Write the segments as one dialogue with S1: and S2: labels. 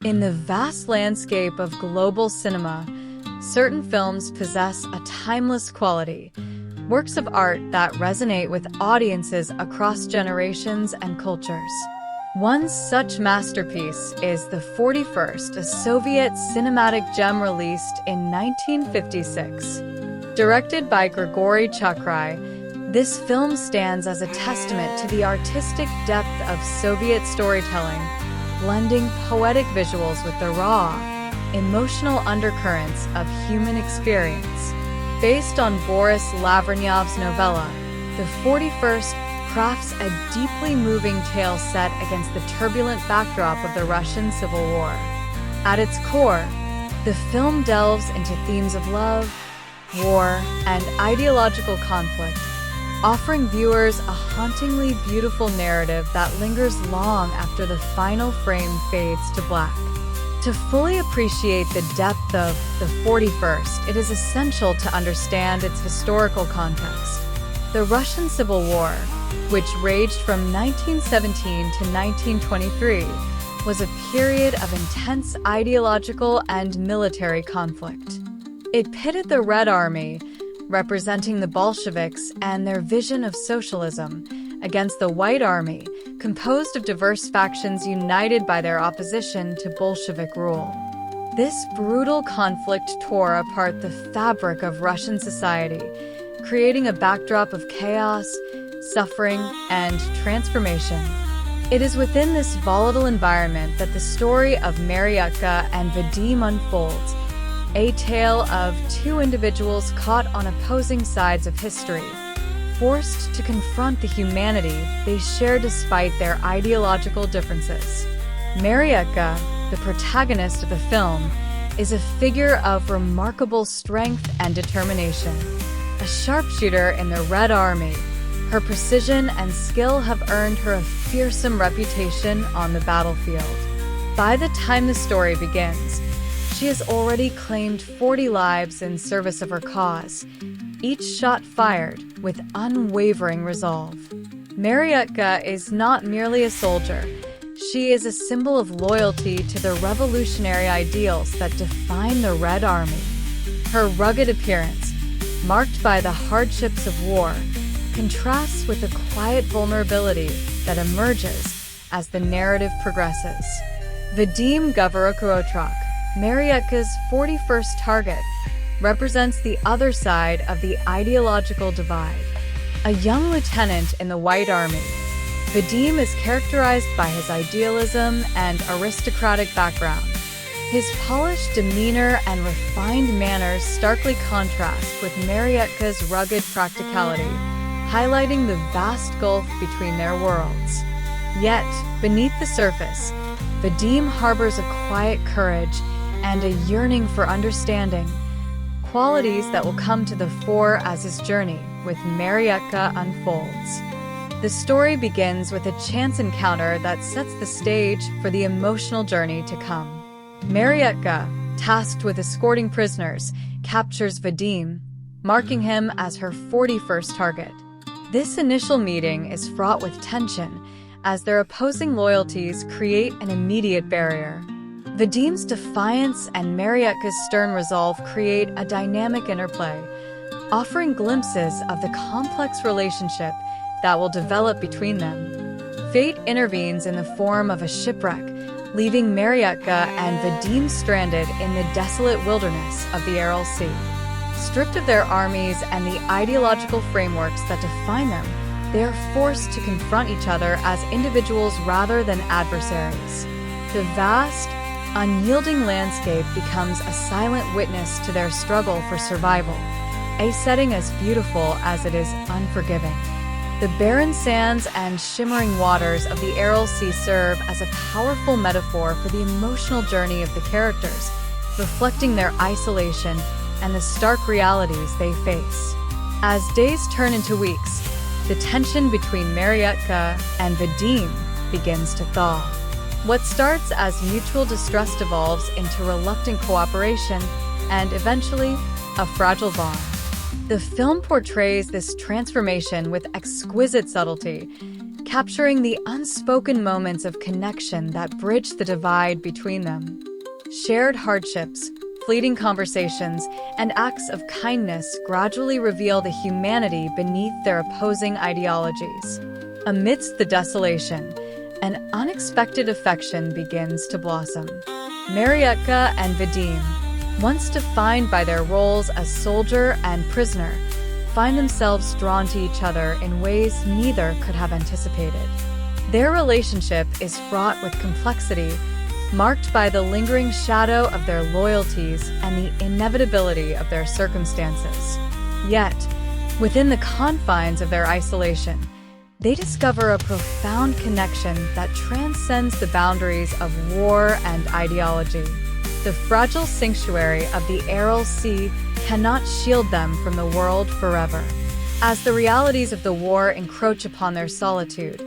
S1: In the vast landscape of global cinema, certain films possess a timeless quality, works of art that resonate with audiences across generations and cultures. One such masterpiece is The 41st, a Soviet cinematic gem released in 1956. Directed by Grigori Chukhrai, this film stands as a testament to the artistic depth of Soviet storytelling, blending poetic visuals with the raw, emotional undercurrents of human experience. Based on Boris Lavranyov's novella, The 41st crafts a deeply moving tale set against the turbulent backdrop of the Russian Civil War. At its core, the film delves into themes of love, war, and ideological conflict, offering viewers a hauntingly beautiful narrative that lingers long after the final frame fades to black. To fully appreciate the depth of The 41st, it is essential to understand its historical context. The Russian Civil War, which raged from 1917 to 1923, was a period of intense ideological and military conflict. It pitted the Red Army, representing the Bolsheviks and their vision of socialism, against the White Army, composed of diverse factions united by their opposition to Bolshevik rule. This brutal conflict tore apart the fabric of Russian society, creating a backdrop of chaos, suffering, and transformation. It is within this volatile environment that the story of Maryutka and Vadim unfolds, a tale of two individuals caught on opposing sides of history, forced to confront the humanity they share despite their ideological differences. Maryutka, the protagonist of the film, is a figure of remarkable strength and determination. A sharpshooter in the Red Army, her precision and skill have earned her a fearsome reputation on the battlefield. By the time the story begins, she has already claimed 40 lives in service of her cause, each shot fired with unwavering resolve. Maryutka is not merely a soldier. She is a symbol of loyalty to the revolutionary ideals that define the Red Army. Her rugged appearance, marked by the hardships of war, contrasts with the quiet vulnerability that emerges as the narrative progresses. Vadim Chukhrai, Maryutka's 41st target, represents the other side of the ideological divide. A young lieutenant in the White Army, Vadim is characterized by his idealism and aristocratic background. His polished demeanor and refined manners starkly contrast with Maryutka's rugged practicality, highlighting the vast gulf between their worlds. Yet, beneath the surface, Vadim harbors a quiet courage and a yearning for understanding, qualities that will come to the fore as his journey with Maryutka unfolds. The story begins with a chance encounter that sets the stage for the emotional journey to come. Maryutka, tasked with escorting prisoners, captures Vadim, marking him as her 41st target. This initial meeting is fraught with tension, as their opposing loyalties create an immediate barrier. Vadim's defiance and Maryutka's stern resolve create a dynamic interplay, offering glimpses of the complex relationship that will develop between them. Fate intervenes in the form of a shipwreck, leaving Maryutka and Vadim stranded in the desolate wilderness of the Aral Sea. Stripped of their armies and the ideological frameworks that define them, they are forced to confront each other as individuals rather than adversaries. The vast, unyielding landscape becomes a silent witness to their struggle for survival, a setting as beautiful as it is unforgiving. The barren sands and shimmering waters of the Aral Sea serve as a powerful metaphor for the emotional journey of the characters, reflecting their isolation and the stark realities they face. As days turn into weeks, the tension between Maryutka and Vadim begins to thaw. What starts as mutual distrust evolves into reluctant cooperation and, eventually, a fragile bond. The film portrays this transformation with exquisite subtlety, capturing the unspoken moments of connection that bridge the divide between them. Shared hardships, fleeting conversations, and acts of kindness gradually reveal the humanity beneath their opposing ideologies. Amidst the desolation, an unexpected affection begins to blossom. Maryutka and Vadim, once defined by their roles as soldier and prisoner, find themselves drawn to each other in ways neither could have anticipated. Their relationship is fraught with complexity, marked by the lingering shadow of their loyalties and the inevitability of their circumstances. Yet, within the confines of their isolation, they discover a profound connection that transcends the boundaries of war and ideology. The fragile sanctuary of the Aral Sea cannot shield them from the world forever. As the realities of the war encroach upon their solitude,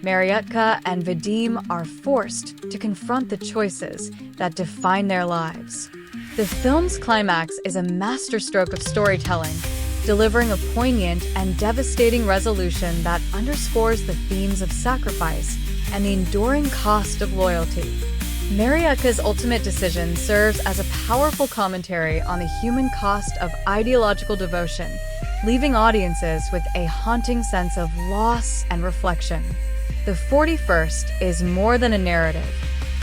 S1: Maryutka and Vadim are forced to confront the choices that define their lives. The film's climax is a masterstroke of storytelling, delivering a poignant and devastating resolution that underscores the themes of sacrifice and the enduring cost of loyalty. Maryutka's ultimate decision serves as a powerful commentary on the human cost of ideological devotion, leaving audiences with a haunting sense of loss and reflection. The 41st is more than a narrative.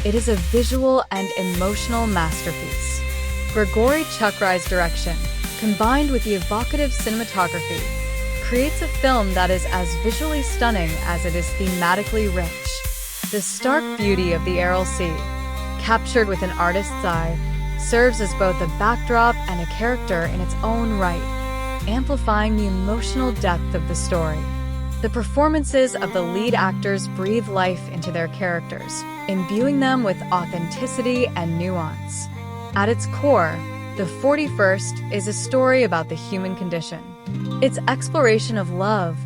S1: It is a visual and emotional masterpiece. Grigori Chukhrai's direction, combined with the evocative cinematography, creates a film that is as visually stunning as it is thematically rich. The stark beauty of the Aral Sea, captured with an artist's eye, serves as both a backdrop and a character in its own right, amplifying the emotional depth of the story. The performances of the lead actors breathe life into their characters, imbuing them with authenticity and nuance. At its core, The 41st is a story about the human condition. Its exploration of love,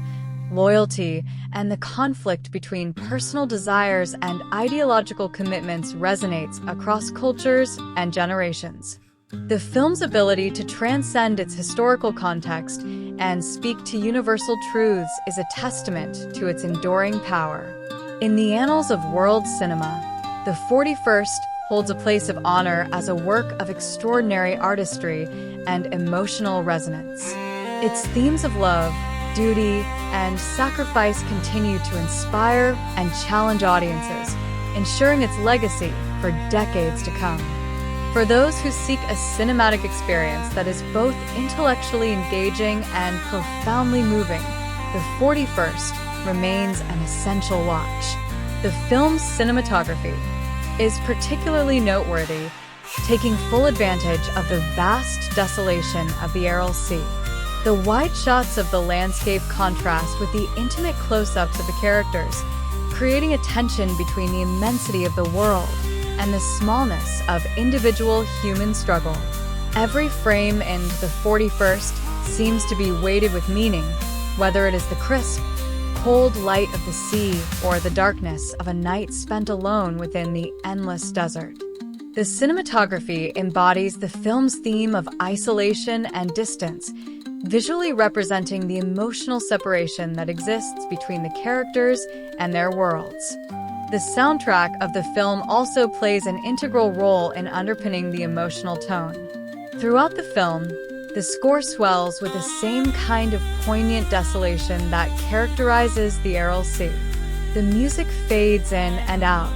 S1: loyalty, and the conflict between personal desires and ideological commitments resonates across cultures and generations. The film's ability to transcend its historical context and speak to universal truths is a testament to its enduring power. In the annals of world cinema, The 41st holds a place of honor as a work of extraordinary artistry and emotional resonance. Its themes of love, duty, and sacrifice continue to inspire and challenge audiences, ensuring its legacy for decades to come. For those who seek a cinematic experience that is both intellectually engaging and profoundly moving, The 41st remains an essential watch. The film's cinematography is particularly noteworthy, taking full advantage of the vast desolation of the Aral Sea. The wide shots of the landscape contrast with the intimate close-ups of the characters, creating a tension between the immensity of the world and the smallness of individual human struggle. Every frame in The 41st seems to be weighted with meaning, whether it is the crisp, cold light of the sea or the darkness of a night spent alone within the endless desert. The cinematography embodies the film's theme of isolation and distance, visually representing the emotional separation that exists between the characters and their worlds. The soundtrack of the film also plays an integral role in underpinning the emotional tone. Throughout the film, the score swells with the same kind of poignant desolation that characterizes the Aral Sea. The music fades in and out,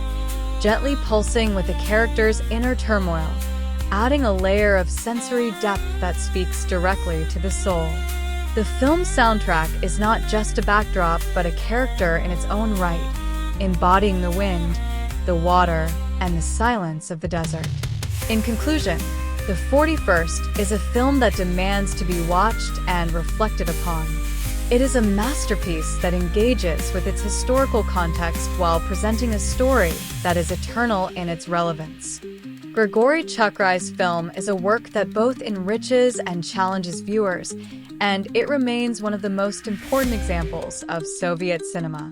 S1: gently pulsing with the characters' inner turmoil, adding a layer of sensory depth that speaks directly to the soul. The film's soundtrack is not just a backdrop but a character in its own right, embodying the wind, the water, and the silence of the desert. In conclusion, The 41st is a film that demands to be watched and reflected upon. It is a masterpiece that engages with its historical context while presenting a story that is eternal in its relevance. Grigori Chukhrai's film is a work that both enriches and challenges viewers, and it remains one of the most important examples of Soviet cinema.